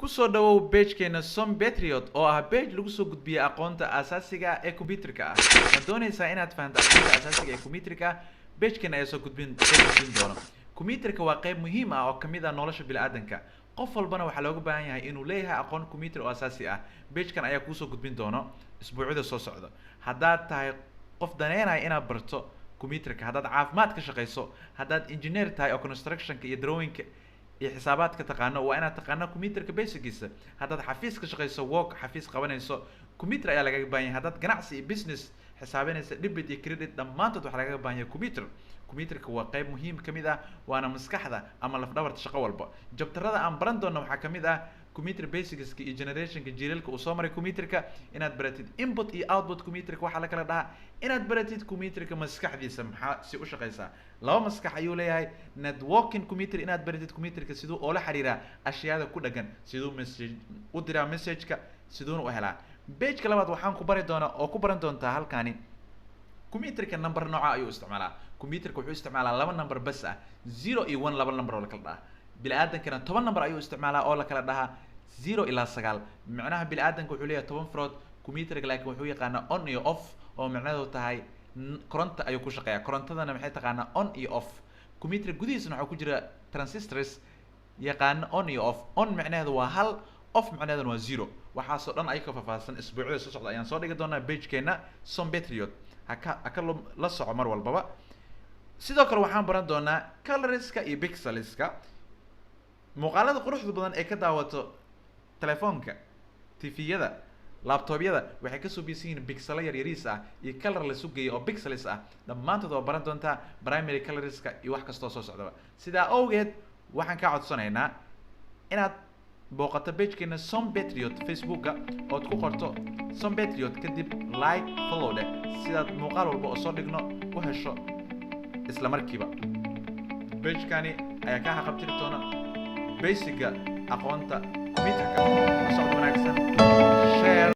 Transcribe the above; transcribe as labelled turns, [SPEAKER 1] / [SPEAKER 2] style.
[SPEAKER 1] kusoo dhawow page-keena Som Patriot oo ah page lagu soo gudbiyo aqoonta aasaasiga ah ee kombiyuutarka ah. Ma doonaysaa inaad fahanto aqoonta aasaasiga ee kombiyuutarka? Page-keena ayaa soo gudbin doono. Kombiyuutarka waa qayb muhiim ah oo ka mid ah nolosha bini'aadanka. Qof walbana waxaa looga baahan yahay inuu leeyahay aqoon kombiyuutar oo aasaasi ah. Page-kan ayaa kuu soo gudbin doono isbuucyada soo socda. Haddaad tahay qof daneynaya inaad barto kombiyuutarka, haddaad caafimaad ka shaqeyso, haddaad engineer tahay oo construction-ka iyo drawing-ka iyo xisaabaadka taqaano, waa inaad taqaano kombiyuutarka basigiisa. Haddaad xafiis ka shaqeyso, work xafiis qabanayso, kombiyuutar ayaa lagaga baahan yahay. Haddaad ganacsi iyo business xisaabinaysa, debit iyo credit, dhammaantood waxaa lagaga baahan yahay kombiyuutar. Kombiyuutarka waa qayb muhiim ka mid ah, waana maskaxda ama laf-dhabarta shaqo walba. Jabtarada aan baran doono waxaa ka mid ah computer basicska iyo generationka jiilalka uu soo maray kombiyuutarka, inaad baratid input iyo output kombiyuutarka waxaa la kala dhahaa, inaad baratid kombiyuutarka maskaxdiisa maxaa si u shaqeysaa. Laba maskax ayuu leeyahay. Networking kombiyuutar inaad baratid kombiyuutarka siduu oo la xiriira ashyaada ku dhagan, siduu message u diraa message-ka, siduuna u helaa. Page-ka labaad waxaan ku bari doonaa oo ku baran doontaa halkaani kombiyuutarka number nooca ayuu isticmaalaa. Kombiyuutarka wuxuu isticmaalaa laba number bas ah, 0 iyo 1, laba number oo la kala dhahaa. Bini'aadankana 10 number ayuu isticmaalaa oo la kala dhahaa 0 ilaa 9. Macnaha bini'aadanka wuxuu leeyahay 10 farood, kombiyuutarka laakiin wuxuu yaqaanaa on iyo off oo macnaheedu tahay koronto ayuu ku shaqeeyaa. Korontadana maxay taqaanaa on iyo off. Kombiyuutarka gudihiisana waxaa ku jira transistors yaqaana on iyo off. On macnaheedu waa hal, off macnaheeduna waa 0. waxaasoo dhan ay ka faahfaahsan isbuucyada soo socda ayaan soo dhigi doonaa page-keena Som Patriot. haka la soco mar walbaba. Sidoo kale waxaan baran doonaa colorska iyo pixelska. Muuqaalada quruxda badan ee ka daawato telefoonka, TV-yada, laptop-yada waxay ka soo biisan yihiin pixel yar-yariis ah iyo color la sugayo oo pixels ah. Dhammaantood waa baran doontaa primary colorska iyo wax kastoo soo socdaba. Sidaa awgeed waxaan ka codsanaynaa inaad booqato page-keena Som Patriot Facebook-ka ood ku qorto Som Patriot, kadib like, follow dheh sidaad muuqaal walba oo soo dhigno u hesho isla markiiba. Page-kani ayaa kaa haqabtiri doona basiga aqoonta kombiyuutarka. La socod wanaagsan. Share